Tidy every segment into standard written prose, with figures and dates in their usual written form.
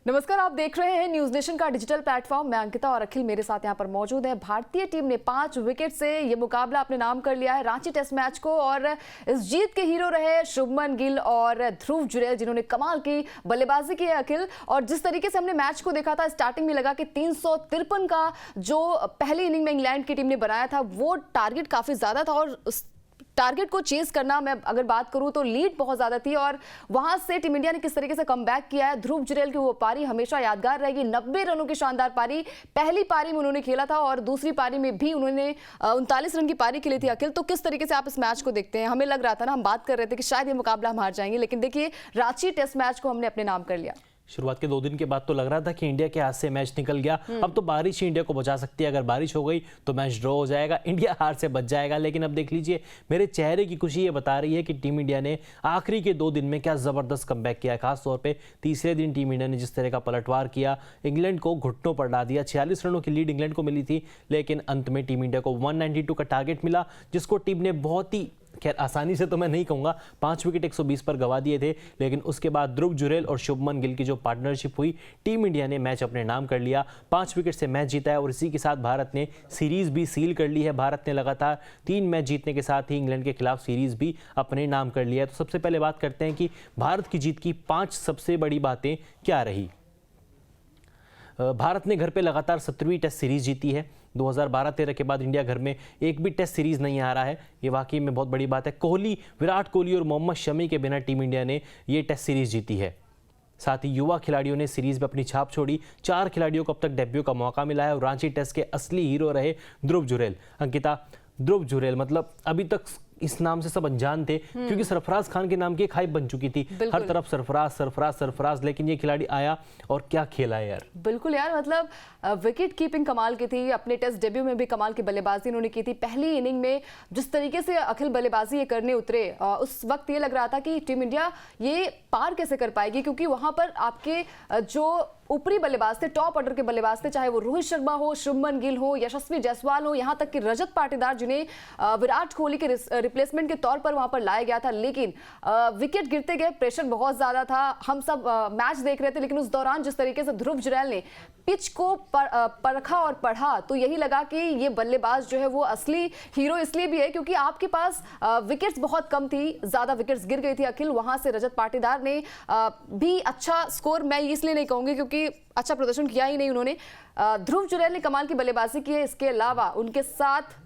नमस्कार, आप देख रहे हैं न्यूज नेशन का डिजिटल प्लेटफॉर्म। मैं अंकिता और अखिल मेरे साथ यहां पर मौजूद है। भारतीय टीम ने 5 विकेट से ये मुकाबला अपने नाम कर लिया है रांची टेस्ट मैच को, और इस जीत के हीरो रहे शुभमन गिल और ध्रुव जुरैल, जिन्होंने कमाल की बल्लेबाजी की है अखिल। और जिस तरीके से हमने मैच को देखा था, स्टार्टिंग में लगा कि 353 का जो पहली इनिंग में इंग्लैंड की टीम ने बनाया था वो टारगेट काफी ज्यादा था, और टारगेट को चेज करना, मैं अगर बात करूं तो लीड बहुत ज्यादा थी, और वहां से टीम इंडिया ने किस तरीके से कमबैक किया है। ध्रुव जुरैल की वो पारी हमेशा यादगार रहेगी। 90 रनों की शानदार पारी पहली पारी में उन्होंने खेला था, और दूसरी पारी में भी उन्होंने 39 रन की पारी खेली थी अखिल। तो किस तरीके से आप इस मैच को देखते हैं? हमें लग रहा था ना, हम बात कर रहे थे कि शायद ये मुकाबला हम हार जाएंगे, लेकिन देखिए रांची टेस्ट मैच को हमने अपने नाम कर लिया। शुरुआत के 2 दिन के बाद तो लग रहा था कि इंडिया के हाथ से मैच निकल गया, अब तो बारिश ही इंडिया को बचा सकती है। अगर बारिश हो गई तो मैच ड्रॉ हो जाएगा, इंडिया हार से बच जाएगा। लेकिन अब देख लीजिए, मेरे चेहरे की खुशी ये बता रही है कि टीम इंडिया ने आखिरी के 2 दिन में क्या जबरदस्त कमबैक किया। खासतौर पे तीसरे दिन टीम इंडिया ने जिस तरह का पलटवार किया, इंग्लैंड को घुटनों पर डाल दिया। 46 रनों की लीड इंग्लैंड को मिली थी, लेकिन अंत में टीम इंडिया को 192 का टारगेट मिला, जिसको टीम ने बहुत ही, खैर आसानी से तो मैं नहीं कहूँगा, 5 विकेट 120 पर गवा दिए थे। लेकिन उसके बाद ध्रुव जुरैल और शुभमन गिल की जो पार्टनरशिप हुई, टीम इंडिया ने मैच अपने नाम कर लिया। 5 विकेट से मैच जीता है, और इसी के साथ भारत ने सीरीज भी सील कर ली है। भारत ने लगातार 3 मैच जीतने के साथ ही इंग्लैंड के खिलाफ सीरीज भी अपने नाम कर लिया है। तो सबसे पहले बात करते हैं कि भारत की जीत की 5 सबसे बड़ी बातें क्या रही। भारत ने घर पे लगातार 17वीं टेस्ट सीरीज जीती है। 2012-13 के बाद इंडिया घर में एक भी टेस्ट सीरीज नहीं हारा है, ये वाकई में बहुत बड़ी बात है। विराट कोहली और मोहम्मद शमी के बिना टीम इंडिया ने ये टेस्ट सीरीज जीती है। साथ ही युवा खिलाड़ियों ने सीरीज में अपनी छाप छोड़ी। 4 खिलाड़ियों को अब तक डेब्यू का मौका मिला है, और रांची टेस्ट के असली हीरो रहे ध्रुव जुरैल। अंकिता, ध्रुव जुरैल मतलब अभी तक इस नाम से सब अनजान थे, क्योंकि सरफराज खान के नाम की एक हाइप बन चुकी थी, हर तरफ सरफराज सरफराज सरफराज। लेकिन ये खिलाड़ी आया और क्या खेला है यार। बिल्कुल यार, मतलब विकेट कीपिंग कमाल की थी। अपने टेस्ट डेब्यू में भी कमाल की बल्लेबाजी उन्होंने की थी। पहली इनिंग में जिस तरीके से अखिल बल्लेबाजी ये करने उतरे, उस वक्त ये लग रहा था कि टीम इंडिया ये पार कैसे कर पाएगी, क्योंकि वहां पर आपके जो ऊपरी बल्लेबाज थे, टॉप ऑर्डर के बल्लेबाज थे, चाहे वो रोहित शर्मा हो, शुभमन गिल हो, यशस्वी जायसवाल हो, यहाँ तक कि रजत पाटीदार, जिन्हें विराट कोहली के रिप्लेसमेंट के तौर पर वहां पर लाया गया था। लेकिन विकेट गिरते गए, प्रेशर बहुत ज्यादा था। हम सब मैच देख रहे थे, लेकिन उस दौरान जिस तरीके से ध्रुव जुरैल ने पिच को परखा और पढ़ा, तो यही लगा कि ये बल्लेबाज जो है वो असली हीरो इसलिए भी है क्योंकि आपके पास विकेट्स बहुत कम थी, ज्यादा विकेट्स गिर गई थी अखिल। वहां से रजत पाटीदार ने भी अच्छा स्कोर, मैं इसलिए नहीं कहूंगी क्योंकि अच्छा प्रदर्शन किया ही नहीं उन्होंने। ध्रुव जुरैल ने कमाल की बल्लेबाजी की है। इसके अलावा उनके साथ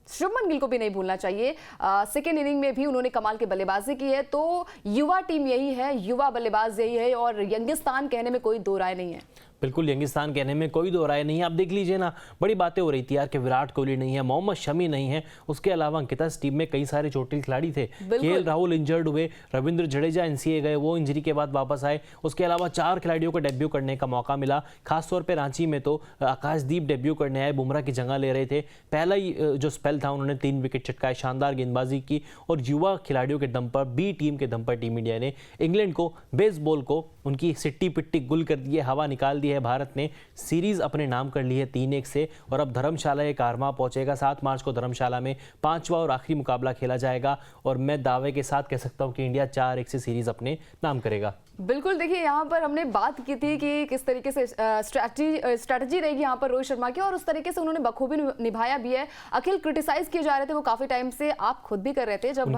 शुभमन गिल को भी नहीं भूलना चाहिए। सेकेंड इनिंग में भी उन्होंने कमाल की बल्लेबाजी की है। तो युवा टीम यही है, युवा बल्लेबाज यही है, और यंगिस्तान कहने में कोई दो राय नहीं है। बिल्कुल, यंगिस्तान कहने में कोई दो राय नहीं है। आप देख लीजिए ना, बड़ी बातें हो रही थी यार कि विराट कोहली नहीं है, मोहम्मद शमी नहीं है, उसके अलावा अंकिता इस टीम में कई सारे चोटिल खिलाड़ी थे। केएल राहुल इंजर्ड हुए, रविंद्र जडेजा एनसीए गए, वो इंजरी के बाद वापस आए। उसके अलावा 4 खिलाड़ियों को डेब्यू करने का मौका मिला। खासतौर पर रांची में तो आकाशदीप डेब्यू करने आए, बुमराह की जगह ले रहे थे। पहला ही जो स्पेल था उन्होंने 3 विकेट चटकाए, शानदार गेंदबाजी की, और युवा खिलाड़ियों के दम पर, बी टीम के दम पर टीम इंडिया ने इंग्लैंड को, बेसबॉल को उनकी सिट्टी पिट्टी गुल कर दी है, हवा निकाल दी है। भारत ने सीरीज अपने नाम कर ली है 3-1 से, और अब धर्मशाला एक कारवा पहुंचेगा। 7 मार्च को धर्मशाला में 5वां और आखिरी मुकाबला खेला जाएगा, और मैं दावे के साथ कह सकता हूं कि इंडिया 4-1 से सीरीज अपने नाम करेगा। बिल्कुल, देखिए यहाँ पर हमने बात की थी कि किस तरीके से स्ट्रैटेजी रहेगी यहाँ पर रोहित शर्मा की, और उस तरीके से उन्होंने बखूबी निभाया भी है। अखिल क्रिटिसाइज किए जा रहे थे वो काफी टाइम से, आप खुद भी कर रहे थे जब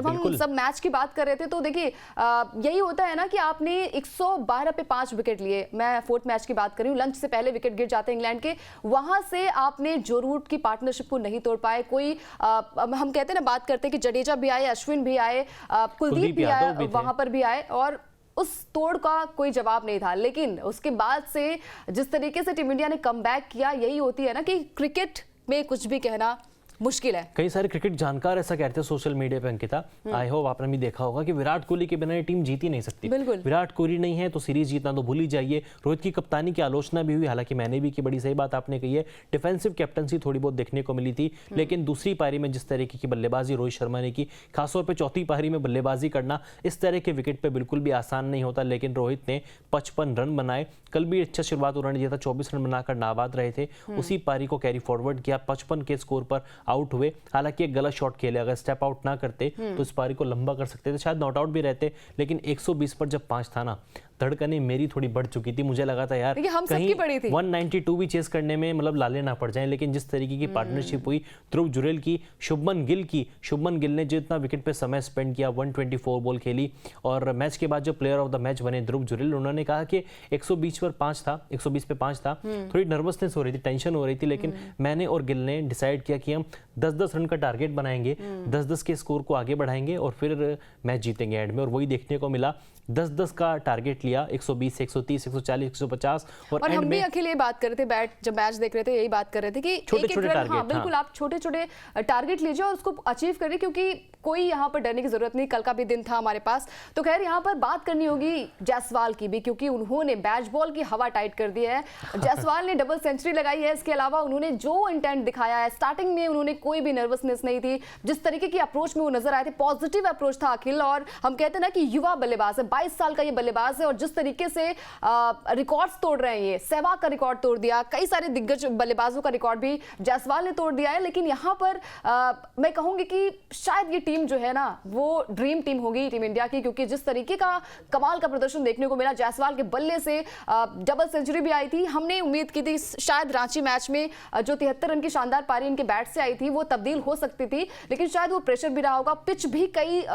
हम सब मैच की बात कर रहे थे। तो देखिए यही होता है ना कि आपने 112 पे 5 विकेट लिए। मैं 4th मैच की बात कर रही हूँ, लंच से पहले विकेट गिर जाते हैं इंग्लैंड के, वहां से आपने जो रूट की पार्टनरशिप को नहीं तोड़ पाए। कोई हम कहते हैं ना, बात करते हैं कि जडेजा भी आए, अश्विन भी आए, कुलदीप भी आए, वहां पर भी आए, और उस तोड़ का कोई जवाब नहीं था। लेकिन उसके बाद से जिस तरीके से टीम इंडिया ने कमबैक किया, यही होती है ना कि क्रिकेट में कुछ भी कहना मुश्किल है। कई सारे क्रिकेट जानकार ऐसा कहते हैं सोशल मीडिया पे अंकिता, आई होप आपने भी देखा होगा कि विराट कोहली के बिना ये टीम जीत ही नहीं सकती। विराट कोहली नहीं है तो सीरीज जीतना तो भूल ही जाइए। रोहित की कप्तानी की आलोचना भी हुई, हालांकि मैंने भी की, बड़ी सही बात आपने कही है। डिफेंसिव कैप्टनसी थोड़ी बहुत देखने को मिली थी, लेकिन दूसरी पारी में जिस तरीके की बल्लेबाजी रोहित शर्मा ने की, खासतौर पर चौथी पारी में बल्लेबाजी करना इस तरह के विकेट पर बिल्कुल भी आसान नहीं होता। लेकिन रोहित ने 55 रन बनाए, कल भी अच्छा शुरुआत उन्होंने दिया था, 24 रन बनाकर नाबाद रहे थे। उसी पारी को कैरी फॉरवर्ड किया, 55 के स्कोर पर आउट हुए। हालांकि एक गलत शॉट खेले, अगर स्टेप आउट ना करते तो इस पारी को लंबा कर सकते थे, शायद नॉट आउट भी रहते। लेकिन 120 पर जब 5 था ना, धड़कनें मेरी थोड़ी बढ़ चुकी थी। मुझे लगा था यार हम कहीं बड़ी थी। 192 भी चेस करने में मतलब लाले ना पड़ जाएं। लेकिन जिस तरीके की पार्टनरशिप हुई ध्रुव जुरेल की, शुभमन गिल ने जितना विकेट पे समय स्पेंड किया, 124 बॉल खेली। और मैच के बाद जो प्लेयर ऑफ द मैच बने ध्रुव जुरेल, उन्होंने कहा कि 120 पर 5 था, 120 पे 5 था, थोड़ी नर्वसनेस हो रही थी, टेंशन हो रही थी। लेकिन मैंने और गिल ने डिसाइड किया कि हम 10-10 रन का टारगेट बनाएंगे, 10-10 के स्कोर को आगे बढ़ाएंगे और फिर मैच जीतेंगे एंड में। और वही देखने को मिला, 10-10 का टारगेट लिया, 120, 130, 140, 150 और हम भी अखिल ये बात कर रहे थे, जब मैच देख रहे थे यही बात कर रहे थे कि छोटे-छोटे टारगेट। हाँ, बिल्कुल आप छोटे-छोटे टारगेट लीजिए और उसको अचीव करिए, क्योंकि कोई यहाँ पर डरने की जरूरत नहीं। कल का भी दिन था हमारे पास। तो खैर यहाँ पर बात करनी होगी जायसवाल की भी, क्योंकि उन्होंने बैच बॉल की हवा टाइट कर दी है। जायसवाल ने डबल सेंचुरी लगाई है। इसके अलावा उन्होंने जो इंटेंट दिखाया है, स्टार्टिंग में उन्होंने कोई भी नर्वसनेस नहीं थी, जिस तरीके की अप्रोच में वो नजर आए थे, पॉजिटिव अप्रोच था अखिल। और हम कहते हैं ना कि युवा बल्लेबाज है, 22 साल का ये बल्लेबाज है और जिस तरीके से रिकॉर्ड्स तोड़ रहे हैं, ये सहवाग का रिकॉर्ड तोड़ दिया, कई सारे दिग्गज बल्लेबाजों का रिकॉर्ड भी जायसवाल ने तोड़ दिया है। लेकिन यहाँ पर मैं कहूंगी कि शायद ये टीम जो है ना, वो ड्रीम टीम होगी टीम इंडिया की, क्योंकि जिस तरीके का कमाल का प्रदर्शन देखने को मिला जायसवाल के बल्ले से, डबल सेंचुरी भी आई थी। हमने उम्मीद की थी शायद रांची मैच में जो 73 रन की शानदार पारी इनके बैट से आई थी वो तब्दील हो सकती थी, लेकिन शायद वो प्रेशर भी रहा होगा। पिच भी कई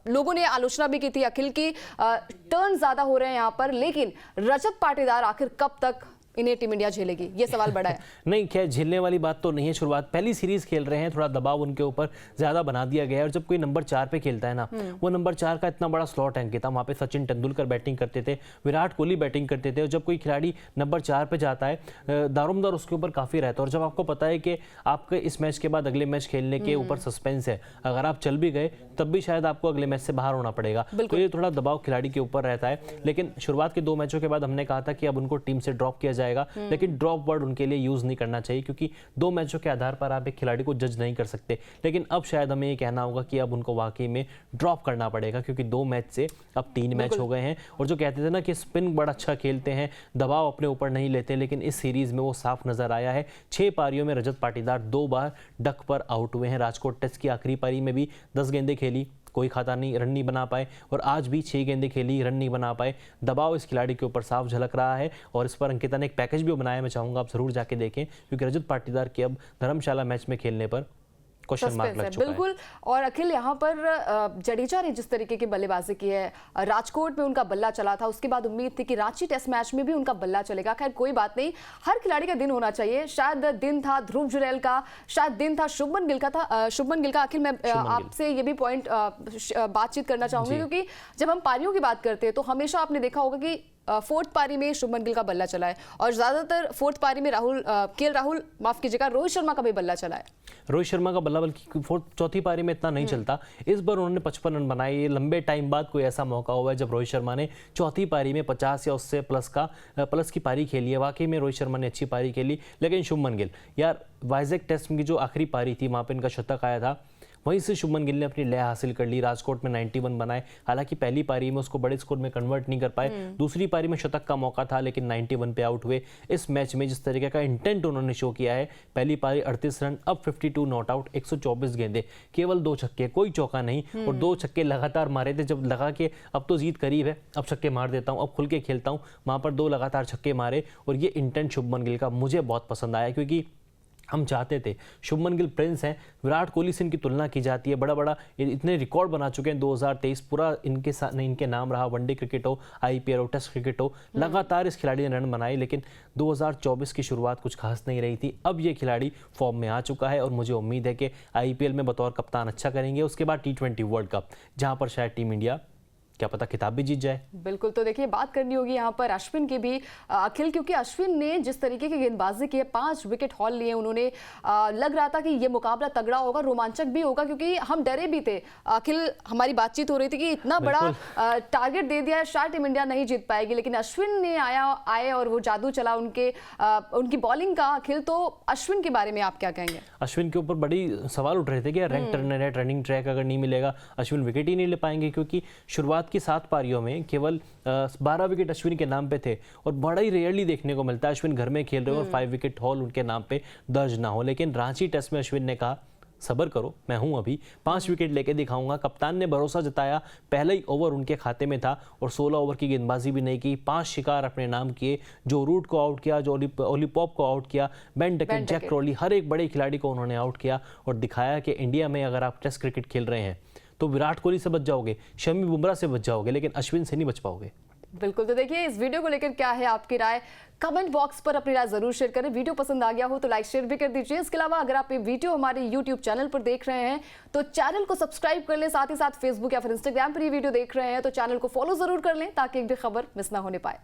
लोगों ने आलोचना भी की थी अखिल की, टर्न ज्यादा हो रहे हैं यहाँ पर। लेकिन रजत पाटीदार आखिर कब तक इन्हें टीम इंडिया झेलेगी, ये सवाल बड़ा है। नहीं, क्या झेलने वाली बात तो नहीं है। शुरुआत पहली सीरीज खेल रहे हैं, थोड़ा दबाव उनके ऊपर ज्यादा बना दिया गया है। और जब कोई नंबर 4 पे खेलता है ना, वो नंबर 4 का इतना बड़ा स्लॉट है था। वहाँ पे सचिन तेंदुलकर बैटिंग करते थे, विराट कोहली बैटिंग करते थे। और जब कोई खिलाड़ी नंबर 4 पे जाता है, दारोमदार उसके ऊपर काफी रहता है। और जब आपको पता है कि आपके इस मैच के बाद अगले मैच खेलने के ऊपर सस्पेंस है, अगर आप चल भी गए तब भी शायद आपको अगले मैच से बाहर होना पड़ेगा, तो ये थोड़ा दबाव खिलाड़ी के ऊपर रहता है। लेकिन शुरुआत के 2 मैचों के बाद हमने कहा था कि अब उनको टीम से ड्रॉप किया जाएगा, लेकिन ड्रॉप वर्ड उनके लिए यूज नहीं करना चाहिए, क्योंकि 2 मैचों के आधार पर आप एक खिलाड़ी को जज नहीं कर सकते। लेकिन अब शायद हमें ये कहना होगा कि अब उनको वाकई में ड्रॉप करना पड़ेगा, क्योंकि 2 मैच से अब 3 मैच हो गए हैं। और जो कहते थे ना कि स्पिन बड़ा अच्छा खेलते हैं, दबाव अपने ऊपर नहीं लेते, लेकिन इस सीरीज में वो साफ नजर आया है। 6 पारियों में रजत पाटीदार 2 बार डक पर आउट हुए हैं। राजकोट टेस्ट की आखिरी पारी में भी 10 गेंदें खेली, कोई खाता नहीं, रन नहीं बना पाए। और आज भी 6 गेंदें खेली, रन नहीं बना पाए। दबाव इस खिलाड़ी के ऊपर साफ झलक रहा है और इस पर अंकिता ने एक पैकेज भी बनाया, मैं चाहूंगा आप जरूर जाके देखें, क्योंकि रजत पाटीदार के अब धर्मशाला मैच में खेलने पर क्वेश्चन मार्क लग चुका है। बिल्कुल। और अखिल यहाँ पर जडेजा ने जिस तरीके की बल्लेबाजी की है, राजकोट में उनका बल्ला चला था, उसके बाद उम्मीद थी कि रांची टेस्ट मैच में भी उनका बल्ला चलेगा। खैर कोई बात नहीं, हर खिलाड़ी का दिन होना चाहिए। शायद दिन था ध्रुव जुरैल का, शायद दिन था शुभमन गिल का। अखिल मैं आपसे ये भी पॉइंट बातचीत करना चाहूंगी, क्योंकि जब हम पारियों की बात करते हैं तो हमेशा आपने देखा होगा कि 4th पारी में शुभमन गिल का बल्ला चला है और ज्यादातर 4th पारी में रोहित शर्मा का भी बल्ला चला है। रोहित शर्मा का बल्ला बल्कि 4थी पारी में इतना नहीं चलता। इस बार उन्होंने 55 रन बनाए। ये लंबे टाइम बाद कोई ऐसा मौका हुआ है जब रोहित शर्मा ने 4थी पारी में 50 या उससे प्लस की पारी खेली है। वाकई में रोहित शर्मा ने अच्छी पारी खेली। लेकिन शुभमन गिल, यार वाइजैक टेस्ट की जो आखिरी पारी थी, वहाँ पर इनका शतक आया था, वहीं से शुभमन गिल ने अपनी लय हासिल कर ली। राजकोट में 91 बनाए। हालांकि पहली पारी में उसको बड़े स्कोर में कन्वर्ट नहीं कर पाए, दूसरी पारी में शतक का मौका था, लेकिन 91 पे आउट हुए। इस मैच में जिस तरीके का इंटेंट उन्होंने शो किया है, पहली पारी 38 रन, अब 52 नॉट आउट, 124 गेंदे, केवल 2 छक्के, कोई चौका नहीं, और 2 छक्के लगातार मारे थे। जब लगा कि अब तो जीत करीब है, अब छक्के मार देता हूँ, अब खुल के खेलता हूँ, वहां पर 2 लगातार छक्के मारे। और ये इंटेंट शुभमन गिल का मुझे बहुत पसंद आया, क्योंकि हम चाहते थे, शुभमन गिल प्रिंस हैं, विराट कोहली से इनकी तुलना की जाती है, बड़ा इतने रिकॉर्ड बना चुके हैं। 2023 पूरा इनके नाम रहा, वनडे क्रिकेट हो, IPL हो, टेस्ट क्रिकेट हो, लगातार इस खिलाड़ी ने रन बनाए। लेकिन 2024 की शुरुआत कुछ खास नहीं रही थी। अब ये खिलाड़ी फॉर्म में आ चुका है और मुझे उम्मीद है कि IPL में बतौर कप्तान अच्छा करेंगे। उसके बाद T20 वर्ल्ड कप, जहाँ पर शायद टीम इंडिया क्या पता खिताब भी जीत जाए। बिल्कुल। तो देखिए बात करनी होगी यहाँ पर अश्विन की भी अखिल, क्योंकि अश्विन ने जिस तरीके की गेंदबाजी की है, 5 विकेट हॉल लिए उन्होंने, लग रहा था कि ये मुकाबला तगड़ा होगा, रोमांचक भी होगा, क्योंकि हम डरे भी थे। अखिल हमारी बातचीत हो रही थी कि इतना बड़ा टारगेट दे दिया है, शायद टीम इंडिया नहीं जीत पाएगी, लेकिन अश्विन ने आए और वो जादू चला उनकी बॉलिंग का। अखिल, तो अश्विन के बारे में आप क्या कहेंगे? अश्विन के ऊपर बड़ी सवाल उठ रहे थे कि रैंक टर्नर है, रनिंग ट्रैक अगर नहीं मिलेगा अश्विन विकेट ही नहीं ले पाएंगे, क्योंकि शुरुआत शुरुआत की 7 पारियों में केवल 12 विकेट अश्विन के नाम पे थे और बड़ा ही रेयरली देखने को मिलता है अश्विन घर में खेल रहे हो और 5 विकेट हॉल उनके नाम पे दर्ज ना हो। लेकिन रांची टेस्ट में अश्विन ने कहा सब्र करो, मैं हूं अभी, 5 विकेट लेके दिखाऊंगा। कप्तान ने भरोसा जताया, पहला ही ओवर उनके खाते में था और 16 ओवर की गेंदबाजी भी नहीं की, 5 शिकार अपने नाम किए। जो रूट को आउट किया, जो ओली पॉप को आउट किया, बेन डकेट, जैक क्रॉली, हर एक बड़े खिलाड़ी को उन्होंने आउट किया और दिखाया कि इंडिया में अगर आप टेस्ट क्रिकेट खेल रहे हैं तो विराट कोहली से बच जाओगे, शमी बुमराह से बच जाओगे, लेकिन अश्विन से नहीं बच पाओगे। बिल्कुल। तो देखिए इस वीडियो को लेकर क्या है आपकी राय, कमेंट बॉक्स पर अपनी राय जरूर शेयर करें। वीडियो पसंद आ गया हो तो लाइक शेयर भी कर दीजिए। इसके अलावा अगर आप ये वीडियो हमारे YouTube चैनल पर देख रहे हैं तो चैनल को सब्सक्राइब कर लें, साथ ही साथ फेसबुक या फिर इंस्टाग्राम पर ये वीडियो देख रहे हैं तो चैनल को फॉलो जरूर कर लें ताकि एक भी खबर मिस ना होने पाए।